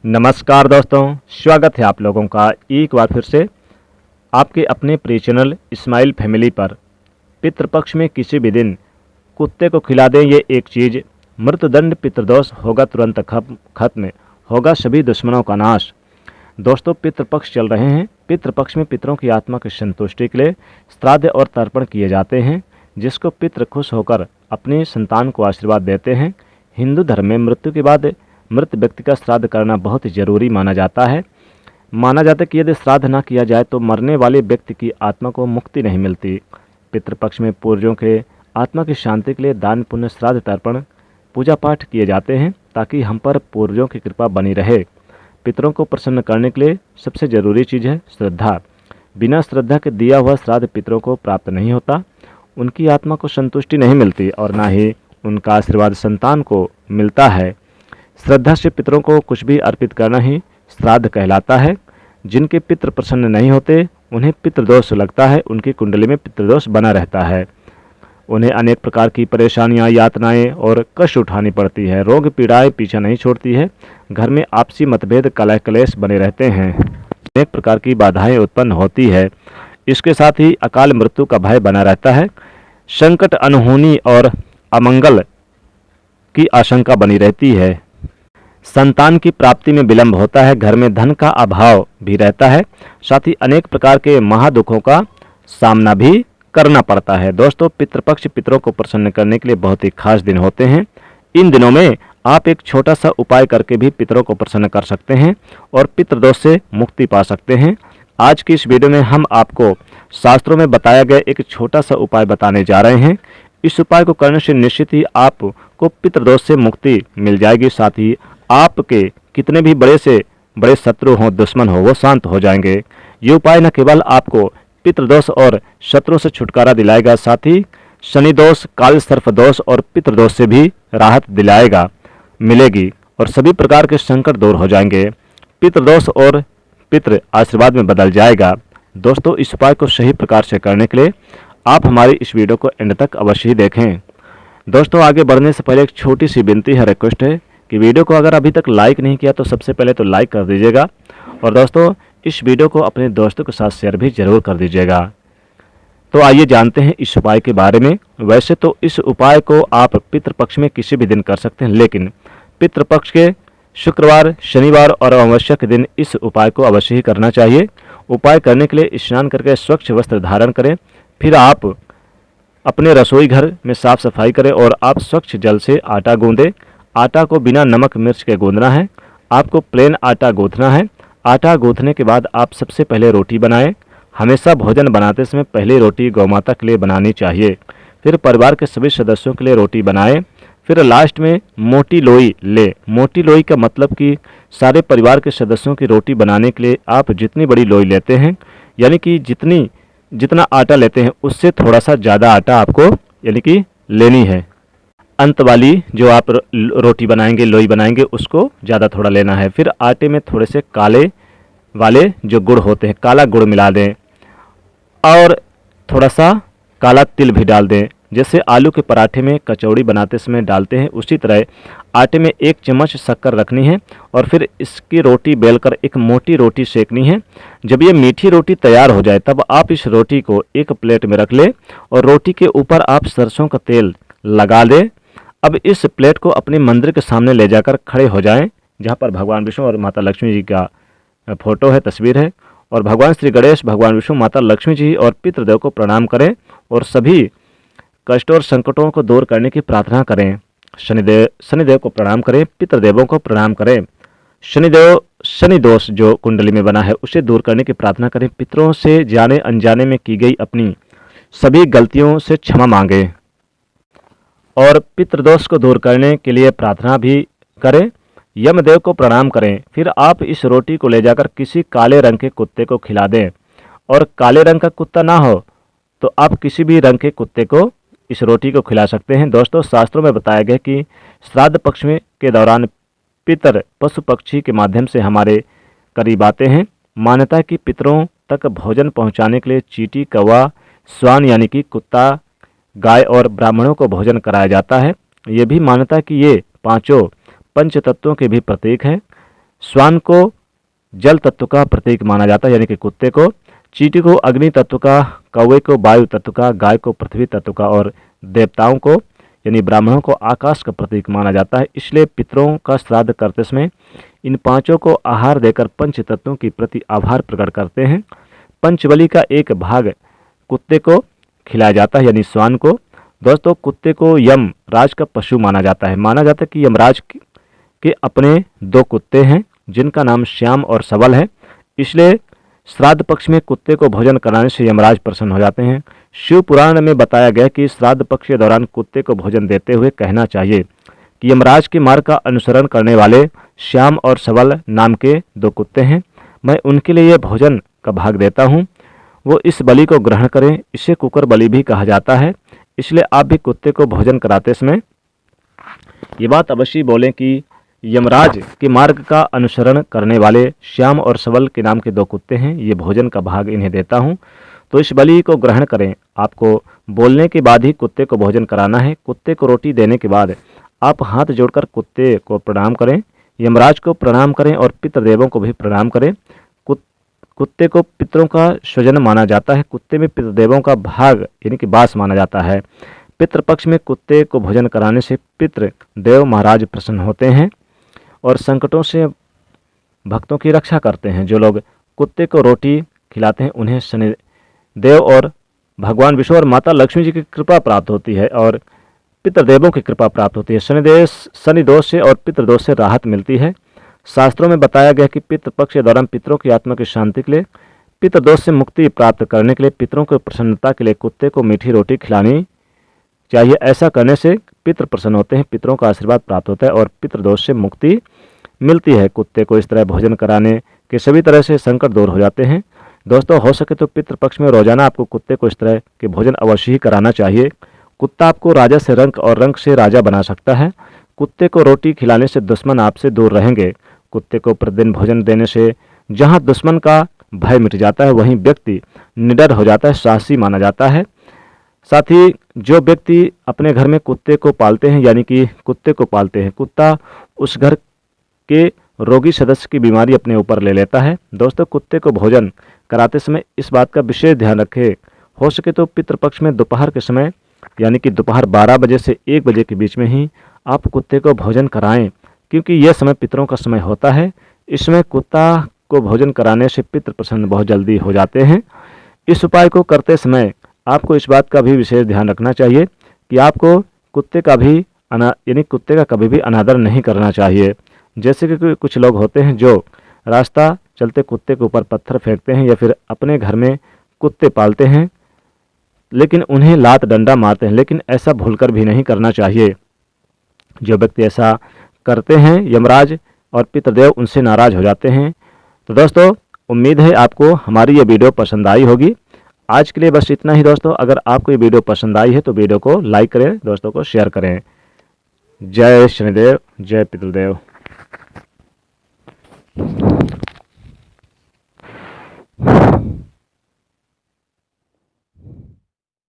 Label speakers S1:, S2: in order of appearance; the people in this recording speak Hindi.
S1: नमस्कार दोस्तों, स्वागत है आप लोगों का एक बार फिर से आपके अपने प्रिय चैनल इस्माइल फैमिली पर। पितृपक्ष में किसी भी दिन कुत्ते को खिला दें ये एक चीज़, मृत्युदंड पितृदोष होगा तुरंत खत्म, होगा सभी दुश्मनों का नाश। दोस्तों, पितृपक्ष चल रहे हैं। पितृपक्ष में पितरों की आत्मा की संतुष्टि के लिए श्राद्ध और तर्पण किए जाते हैं, जिसको पितृ खुश होकर अपनी संतान को आशीर्वाद देते हैं। हिंदू धर्म में मृत्यु के बाद मृत व्यक्ति का श्राद्ध करना बहुत जरूरी माना जाता है। माना जाता है कि यदि श्राद्ध ना किया जाए तो मरने वाले व्यक्ति की आत्मा को मुक्ति नहीं मिलती। पितृपक्ष में पूर्वजों के आत्मा की शांति के लिए दान पुण्य श्राद्ध तर्पण पूजा पाठ किए जाते हैं, ताकि हम पर पूर्वजों की कृपा बनी रहे। पितरों को प्रसन्न करने के लिए सबसे जरूरी चीज़ है श्रद्धा। बिना श्रद्धा के दिया हुआ श्राद्ध पितरों को प्राप्त नहीं होता, उनकी आत्मा को संतुष्टि नहीं मिलती और ना ही उनका आशीर्वाद संतान को मिलता है। श्रद्धा से पितरों को कुछ भी अर्पित करना ही श्राद्ध कहलाता है। जिनके पितृ प्रसन्न नहीं होते उन्हें पितृदोष लगता है, उनकी कुंडली में पितृदोष बना रहता है। उन्हें अनेक प्रकार की परेशानियां, यातनाएं और कष्ट उठानी पड़ती है। रोग पीड़ाएं पीछा नहीं छोड़ती है। घर में आपसी मतभेद, कलह क्लेश बने रहते हैं। अनेक प्रकार की बाधाएं उत्पन्न होती है। इसके साथ ही अकाल मृत्यु का भय बना रहता है। संकट, अनहोनी और अमंगल की आशंका बनी रहती है। संतान की प्राप्ति में विलंब होता है। घर में धन का अभाव भी रहता है। साथ ही अनेक प्रकार के महादुखों का सामना भी करना पड़ता है। दोस्तों, पितृपक्ष पितरों को प्रसन्न करने के लिए बहुत ही खास दिन होते हैं। इन दिनों में आप एक छोटा सा उपाय करके भी पितरों को प्रसन्न कर सकते हैं और पितृदोष से मुक्ति पा सकते हैं। आज की इस वीडियो में हम आपको शास्त्रों में बताया गया एक छोटा सा उपाय बताने जा रहे हैं। इस उपाय को करने से निश्चित ही आपको पितृदोष से मुक्ति मिल जाएगी। साथ ही आपके कितने भी बड़े से बड़े शत्रु हों, दुश्मन हो, वो शांत हो जाएंगे। ये उपाय न केवल आपको पितृदोष और शत्रु से छुटकारा दिलाएगा, साथ ही शनि दोष, काल सर्प दोष और पितृदोष से भी राहत दिलाएगा मिलेगी और सभी प्रकार के संकट दूर हो जाएंगे। पितृदोष और पितृ आशीर्वाद में बदल जाएगा। दोस्तों, इस उपाय को सही प्रकार से करने के लिए आप हमारी इस वीडियो को एंड तक अवश्य ही देखें। दोस्तों, आगे बढ़ने से पहले एक छोटी सी विनती है, रिक्वेस्ट है कि वीडियो को अगर अभी तक लाइक नहीं किया तो सबसे पहले तो लाइक कर दीजिएगा और दोस्तों इस वीडियो को अपने दोस्तों के साथ शेयर भी जरूर कर दीजिएगा। तो आइए जानते हैं इस उपाय के बारे में। वैसे तो इस उपाय को आप पितृपक्ष में किसी भी दिन कर सकते हैं, लेकिन पितृपक्ष के शुक्रवार, शनिवार और अमावस्या के दिन इस उपाय को अवश्य ही करना चाहिए। उपाय करने के लिए स्नान करके स्वच्छ वस्त्र धारण करें, फिर आप अपने रसोई घर में साफ सफाई करें और आप स्वच्छ जल से आटा गूंदें। आटा को बिना नमक मिर्च के गूंदना है। आपको प्लेन आटा गूंथना है। आटा गूंथने के बाद आप सबसे पहले रोटी बनाएं। हमेशा भोजन बनाते समय पहले रोटी गौमाता के लिए बनानी चाहिए, फिर परिवार के सभी सदस्यों के लिए रोटी बनाएं, फिर लास्ट में मोटी लोई ले। मोटी लोई का मतलब कि सारे परिवार के सदस्यों की रोटी बनाने के लिए आप जितनी बड़ी लोई लेते हैं, यानी कि जितना आटा लेते हैं उससे थोड़ा सा ज़्यादा आटा आपको यानी कि लेनी है। अंत वाली जो आप रोटी बनाएंगे, लोई बनाएंगे, उसको ज़्यादा थोड़ा लेना है। फिर आटे में थोड़े से काले वाले जो गुड़ होते हैं, काला गुड़ मिला दें और थोड़ा सा काला तिल भी डाल दें। जैसे आलू के पराठे में कचौड़ी बनाते समय डालते हैं, उसी तरह आटे में 1 चम्मच शक्कर रखनी है और फिर इसकी रोटी बेलकर एक मोटी रोटी सेकनी है। जब ये मीठी रोटी तैयार हो जाए तब आप इस रोटी को एक प्लेट में रख लें और रोटी के ऊपर आप सरसों का तेल लगा दें। अब इस प्लेट को अपने मंदिर के सामने ले जाकर खड़े हो जाएं, जहाँ पर भगवान विष्णु और माता लक्ष्मी जी का फोटो है, तस्वीर है, और भगवान श्री गणेश, भगवान विष्णु, माता लक्ष्मी जी और पितृदेव को प्रणाम करें और सभी कष्टों और संकटों को दूर करने की प्रार्थना करें। शनिदेव को प्रणाम करें, पितृदेवों को प्रणाम करें। शनि दोष जो कुंडली में बना है उसे दूर करने की प्रार्थना करें। पितरों से जाने अनजाने में की गई अपनी सभी गलतियों से क्षमा मांगें और पितृदोष को दूर करने के लिए प्रार्थना भी करें। यमदेव को प्रणाम करें। फिर आप इस रोटी को ले जाकर किसी काले रंग के कुत्ते को खिला दें और काले रंग का कुत्ता ना हो तो आप किसी भी रंग के कुत्ते को इस रोटी को खिला सकते हैं। दोस्तों, शास्त्रों में बताया गया कि श्राद्ध पक्ष में के दौरान पितर पशु पक्षी के माध्यम से हमारे करीब आते हैं। मान्यता है कि पितरों तक भोजन पहुंचाने के लिए चींटी, कौवा, श्वान यानी कि कुत्ता, गाय और ब्राह्मणों को भोजन कराया जाता है। ये भी मान्यता है कि ये पांचों पंच तत्वों के भी प्रतीक हैं। श्वान को जल तत्व का प्रतीक माना जाता है यानी कि कुत्ते को, चींटी को अग्नि तत्व का, कौवे को वायु तत्व का, गाय को पृथ्वी तत्व का और देवताओं को यानी ब्राह्मणों को आकाश का प्रतीक माना जाता है। इसलिए पितरों का श्राद्ध करते समय इन पांचों को आहार देकर पंच तत्वों के प्रति आभार प्रकट करते हैं। पंचबली का एक भाग कुत्ते को खिलाया जाता है यानी श्वान को। दोस्तों, कुत्ते को यम राज का पशु माना जाता है। माना जाता है कि यमराज के अपने 2 कुत्ते हैं जिनका नाम श्याम और सबल है। इसलिए श्राद्ध पक्ष में कुत्ते को भोजन कराने से यमराज प्रसन्न हो जाते हैं। शिव पुराण में बताया गया कि श्राद्ध पक्ष के दौरान कुत्ते को भोजन देते हुए कहना चाहिए कि यमराज के मार्ग का अनुसरण करने वाले श्याम और सबल नाम के 2 कुत्ते हैं, मैं उनके लिए यह भोजन का भाग देता हूँ, वो इस बलि को ग्रहण करें। इसे कुकर बलि भी कहा जाता है। इसलिए आप भी कुत्ते को भोजन कराते समय ये बात अवश्य बोलें कि यमराज के मार्ग का अनुसरण करने वाले श्याम और सबल के नाम के 2 कुत्ते हैं, ये भोजन का भाग इन्हें देता हूँ, तो इस बलि को ग्रहण करें। आपको बोलने के बाद ही कुत्ते को भोजन कराना है। कुत्ते को रोटी देने के बाद आप हाथ जोड़कर कुत्ते को प्रणाम करें, यमराज को प्रणाम करें और पितृदेवों को भी प्रणाम करें। कुत्ते को पितरों का स्वजन माना जाता है। कुत्ते में पितृदेवों का भाग यानी कि वास माना जाता है। पितृपक्ष में कुत्ते को भोजन कराने से पितृदेव महाराज प्रसन्न होते हैं और संकटों से भक्तों की रक्षा करते हैं। जो लोग कुत्ते को रोटी खिलाते हैं उन्हें शनिदेव और भगवान विष्णु और माता लक्ष्मी जी की कृपा प्राप्त होती है और पितृदेवों की कृपा प्राप्त होती है। शनि दोष से और पितृदोष से राहत मिलती है। शास्त्रों में बताया गया कि पितृपक्ष के दौरान पितरों की आत्मा की शांति के लिए, पितृदोष से मुक्ति प्राप्त करने के लिए, पितरों की प्रसन्नता के लिए कुत्ते को मीठी रोटी खिलानी चाहिए। ऐसा करने से पितृ प्रसन्न होते हैं, पितरों का आशीर्वाद प्राप्त होता है और पितृदोष से मुक्ति मिलती है। कुत्ते को इस तरह भोजन कराने के सभी तरह से संकट दूर हो जाते हैं। दोस्तों, हो सके तो पितृपक्ष में रोजाना आपको कुत्ते को इस तरह के भोजन अवश्य ही कराना चाहिए। कुत्ता आपको राजा से रंक और रंक से राजा बना सकता है। कुत्ते को रोटी खिलाने से दुश्मन आपसे दूर रहेंगे। कुत्ते को प्रतिदिन भोजन देने से जहाँ दुश्मन का भय मिट जाता है वहीं व्यक्ति निडर हो जाता है, साहसी माना जाता है। साथ ही जो व्यक्ति अपने घर में कुत्ते को पालते हैं यानी कि कुत्ते को पालते हैं, कुत्ता उस घर के रोगी सदस्य की बीमारी अपने ऊपर ले लेता है। दोस्तों, कुत्ते को भोजन कराते समय इस बात का विशेष ध्यान रखें, हो सके तो पितृपक्ष में दोपहर के समय यानी कि दोपहर 12 बजे से 1 बजे के बीच में ही आप कुत्ते को भोजन कराएं, क्योंकि यह समय पितरों का समय होता है। इसमें कुत्ता को भोजन कराने से पितृ प्रसन्न बहुत जल्दी हो जाते हैं। इस उपाय को करते समय आपको इस बात का भी विशेष ध्यान रखना चाहिए कि आपको कुत्ते का भी यानी कुत्ते का कभी भी अनादर नहीं करना चाहिए। जैसे कि कुछ लोग होते हैं जो रास्ता चलते कुत्ते के ऊपर पत्थर फेंकते हैं या फिर अपने घर में कुत्ते पालते हैं लेकिन उन्हें लात डंडा मारते हैं, लेकिन ऐसा भूलकर भी नहीं करना चाहिए। जो व्यक्ति ऐसा करते हैं यमराज और पितृदेव उनसे नाराज हो जाते हैं। तो दोस्तों, उम्मीद है आपको हमारी ये वीडियो पसंद आई होगी। आज के लिए बस इतना ही दोस्तों। अगर आपको ये वीडियो पसंद आई है तो वीडियो को लाइक करें, दोस्तों को शेयर करें। जय शनिदेव, जय पितृदेव।